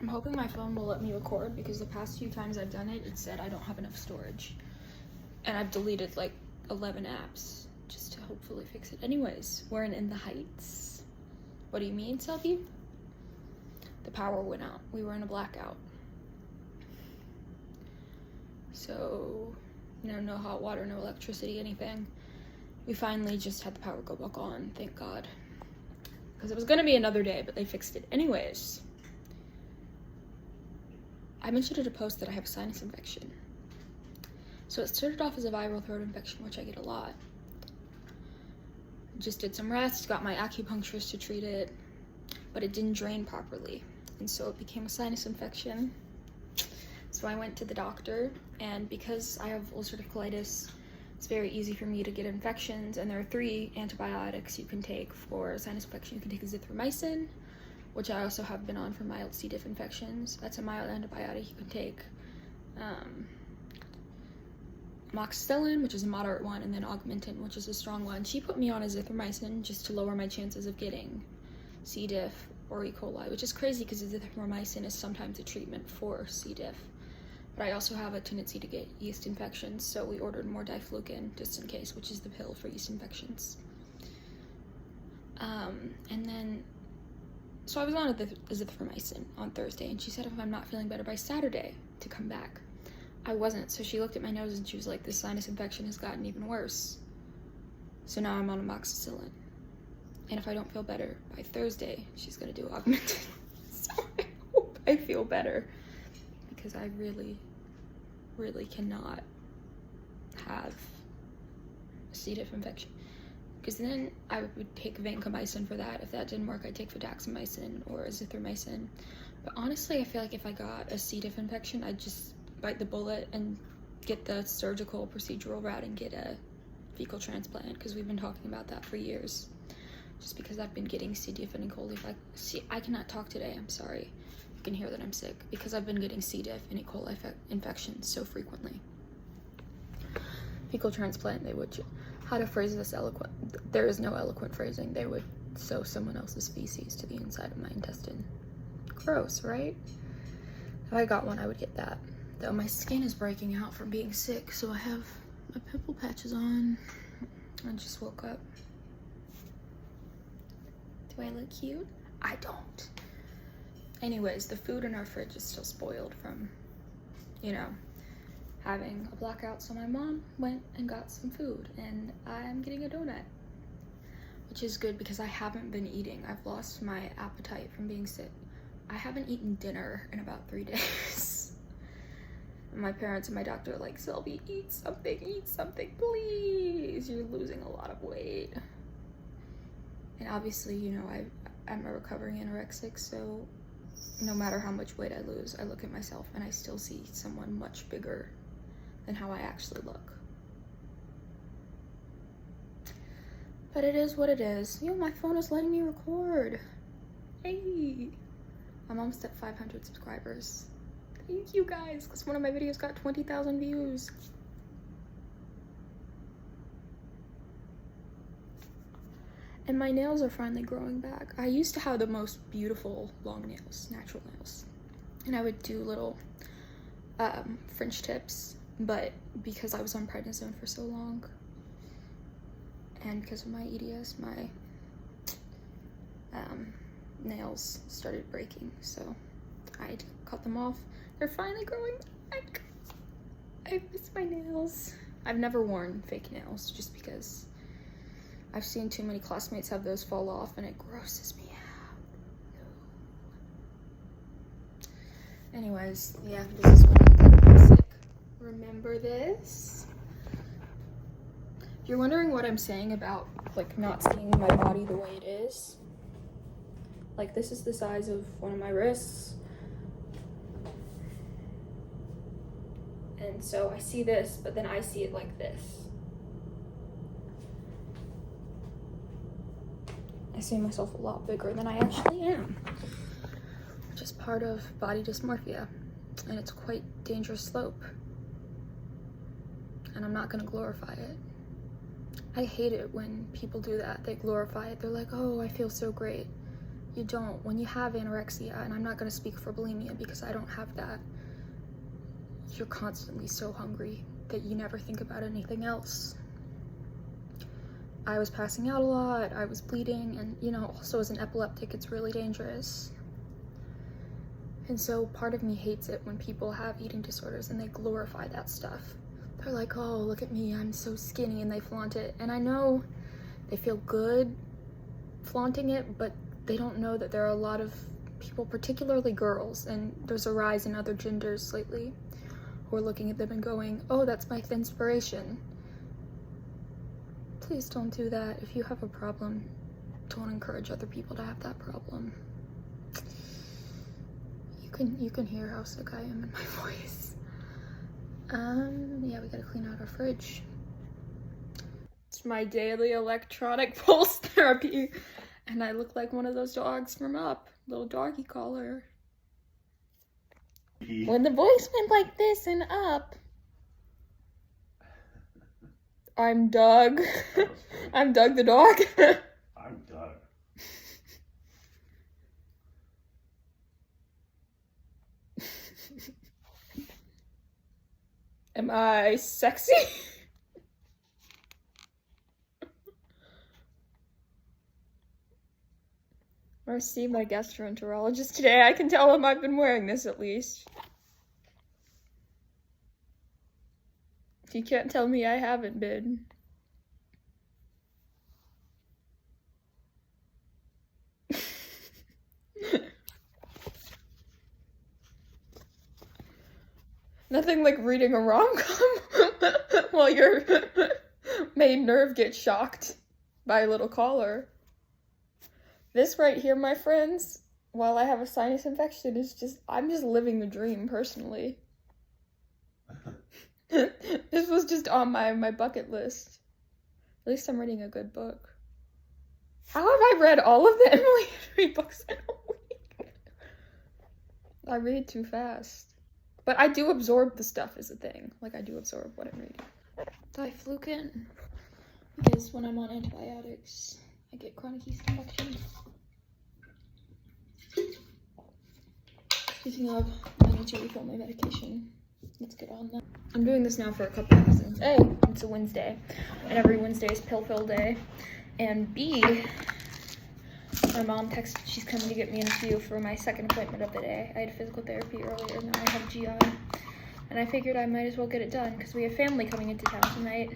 I'm hoping my phone will let me record because the past few times I've done it, it said I don't have enough storage. And I've deleted like 11 apps just to hopefully fix it. Anyways, we're in the Heights. What do you mean, Selby? The power went out. We were in a blackout. So, no hot water, no electricity, anything. We finally just had the power go back on, thank God. Because it was gonna be another day, but they fixed it. Anyways, I mentioned in a post that I have a sinus infection. So it started off as a viral throat infection, which I get a lot. Just did some rest, got my acupuncturist to treat it, but it didn't drain properly. And so it became a sinus infection. So I went to the doctor, and because I have ulcerative colitis, it's very easy for me to get infections, and there are 3 antibiotics you can take for a sinus infection. You can take azithromycin, which I also have been on for mild C. diff infections. That's a mild antibiotic you can take. Amoxicillin, which is a moderate one, and then Augmentin, which is a strong one. She put me on azithromycin just to lower my chances of getting C. diff or E. coli, which is crazy because azithromycin is sometimes a treatment for C. diff. But I also have a tendency to get yeast infections, so we ordered more diflucan just in case, which is the pill for yeast infections. So I was on azithromycin on Thursday, and she said if I'm not feeling better by Saturday to come back. I wasn't, so she looked at my nose and she was like, this sinus infection has gotten even worse. So now I'm on amoxicillin. And if I don't feel better by Thursday, she's gonna do Augmentin. So I hope I feel better, because I really cannot have a C. diff infection. Because then I would take vancomycin for that. If that didn't work, I'd take fidaxomicin or azithromycin. But honestly, I feel like if I got a C. diff infection, I'd just bite the bullet and get the surgical procedural route and get a fecal transplant, because we've been talking about that for years. Just because I've been getting C. diff and E. coli. I cannot talk today, I'm sorry. You can hear that I'm sick, because I've been getting C. diff and E. coli infections so frequently. Fecal transplant, they would, how to phrase this eloquent, there is no eloquent phrasing. They would sew someone else's feces to the inside of my intestine. Gross, right? If I got one, I would get that. Though my skin is breaking out from being sick, so I have my pimple patches on. I just woke up. Do I look cute? I don't. Anyways, the food in our fridge is still spoiled from, having a blackout, so my mom went and got some food, and I'm getting a donut, which is good because I haven't been eating. I've lost my appetite from being sick. I haven't eaten dinner in about 3 days. And my parents and my doctor are like, Selby, eat something, please. You're losing a lot of weight. And obviously, I'm a recovering anorexic, so no matter how much weight I lose, I look at myself and I still see someone much bigger than how I actually look. But it is what it is. My phone is letting me record. Hey, I'm almost at 500 subscribers. Thank you guys, because one of my videos got 20,000 views. And my nails are finally growing back. I used to have the most beautiful long nails, natural nails. And I would do little French tips, but because I was on prednisone for so long, and because of my EDS, my nails started breaking, so I cut them off. They're finally growing back. I miss my nails. I've never worn fake nails just because I've seen too many classmates have those fall off and it grosses me out. No. Anyways, yeah, this is when I'm sick. Remember this? If you're wondering what I'm saying about not seeing my body the way it is, this is the size of one of my wrists. And so I see this, but then I see it like this. I see myself a lot bigger than I actually am, which is part of body dysmorphia, and it's a quite dangerous slope, and I'm not going to glorify it. I hate it when people do that. They glorify it. They're like, oh, I feel so great. You don't. When you have anorexia, and I'm not going to speak for bulimia because I don't have that, you're constantly so hungry that you never think about anything else. I was passing out a lot, I was bleeding, and you know, also as an epileptic, it's really dangerous. And so part of me hates it when people have eating disorders and they glorify that stuff. They're like, oh, look at me, I'm so skinny, and they flaunt it. And I know they feel good flaunting it, but they don't know that there are a lot of people, particularly girls, and there's a rise in other genders lately, who are looking at them and going, oh, that's my inspiration. Please don't do that. If you have a problem, don't encourage other people to have that problem. You can hear how sick I am in my voice. Yeah, we gotta clean out our fridge. It's my daily electronic pulse therapy. And I look like one of those dogs from Up, little doggy collar. When the voice went like this and up, I'm Doug. I'm Doug the dog. I'm Doug. Am I sexy? I see my gastroenterologist today. I can tell him I've been wearing this at least. He can't tell me I haven't been. Nothing like reading a rom-com while your main nerve gets shocked by a little collar. This right here, my friends, while I have a sinus infection, is just, I'm just living the dream, personally. This was just on my bucket list. At least I'm reading a good book. How have I read all of the Emily Henry books in a week? I read too fast. But I do absorb the stuff is a thing. Like, I do absorb what I'm reading. Diflucan is when I'm on antibiotics. I get chronic yeast infection. Speaking of, I need to refill my medication. Let's get on that. I'm doing this now for a couple of reasons. A, it's a Wednesday, and every Wednesday is pill day. And B, my mom texted she's coming to get me in a few for my second appointment of the day. I had physical therapy earlier, now I have GI. And I figured I might as well get it done, because we have family coming into town tonight.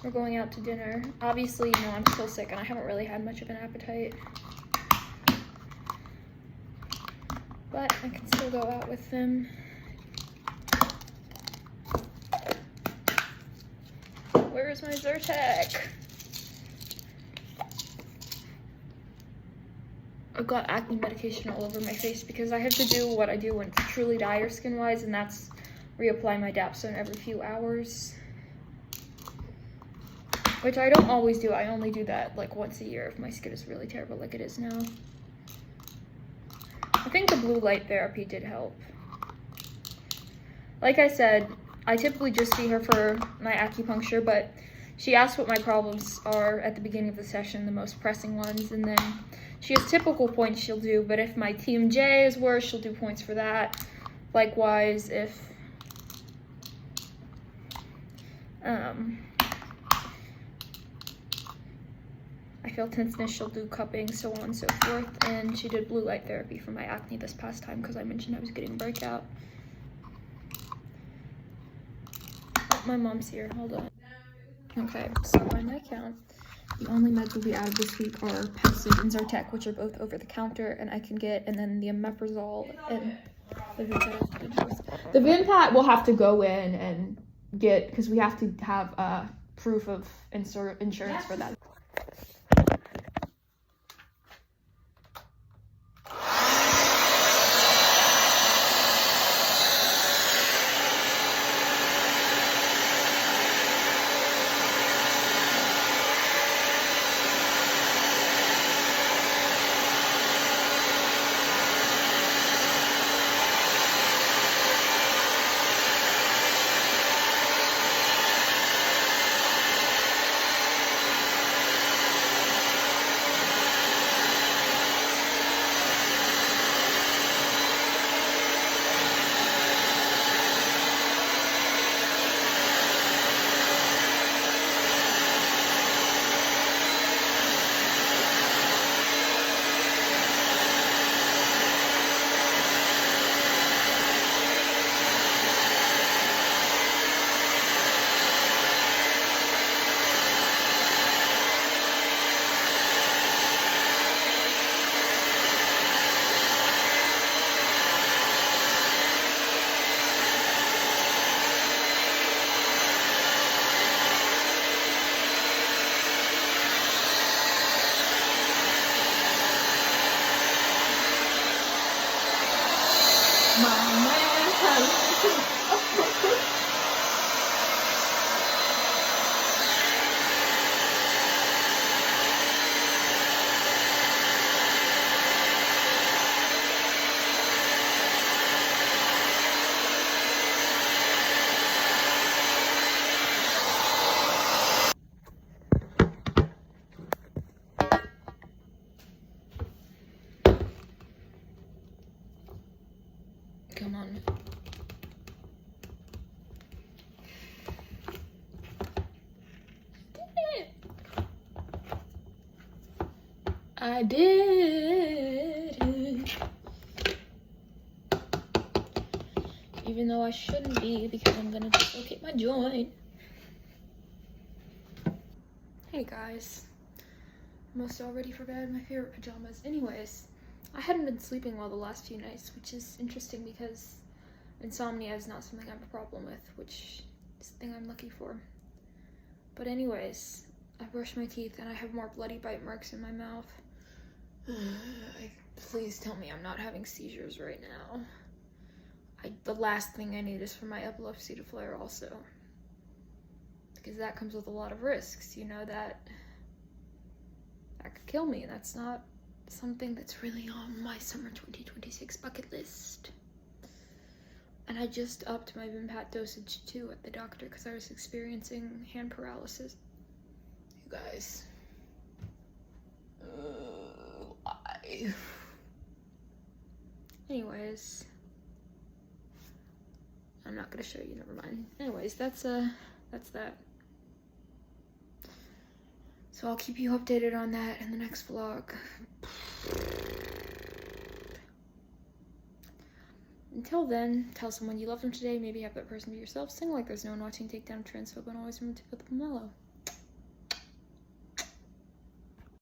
We're going out to dinner. Obviously, you know, I'm still sick, and I haven't really had much of an appetite. But I can still go out with them. Where is my Zyrtec? I've got acne medication all over my face because I have to do what I do when it's truly dire skin-wise, and that's reapply my Dapsone every few hours. Which I don't always do. I only do that like once a year if my skin is really terrible like it is now. I think the blue light therapy did help. Like I said, I typically just see her for my acupuncture, but she asks what my problems are at the beginning of the session, the most pressing ones, and then she has typical points she'll do, but if my TMJ is worse, she'll do points for that. Likewise, if I feel tenseness, she'll do cupping, so on and so forth. And she did blue light therapy for my acne this past time because I mentioned I was getting a breakout. Oh, my mom's here, hold on. Okay, so by my count, the only meds we'll be out of this week are Pepcid and Zyrtec, which are both over the counter and I can get, and then the omeprazole and the Vimpat. The Vimpat we'll have to go in and get, because we have to have proof of insurance for that. on. I did it. Even though I shouldn't be, because I'm gonna dislocate my joint. Hey guys. Almost all ready for bed, my favorite pajamas. Anyways, I hadn't been sleeping well the last few nights, which is interesting because insomnia is not something I have a problem with, which is the thing I'm lucky for. But anyways, I brushed my teeth and I have more bloody bite marks in my mouth. Please tell me I'm not having seizures right now. The last thing I need is for my epilepsy to flare also. Because that comes with a lot of risks, you know, that could kill me. That's not something that's really on my summer 2026 bucket list. And I just upped my Vimpat dosage too at the doctor because I was experiencing hand paralysis. You guys. Why? Anyways. I'm not gonna show you, never mind. Anyways, that's that. So I'll keep you updated on that in the next vlog. Until then, tell someone you love them today, maybe have that person be yourself, sing like there's no one watching, take down transphobe, and always remember to put them mellow.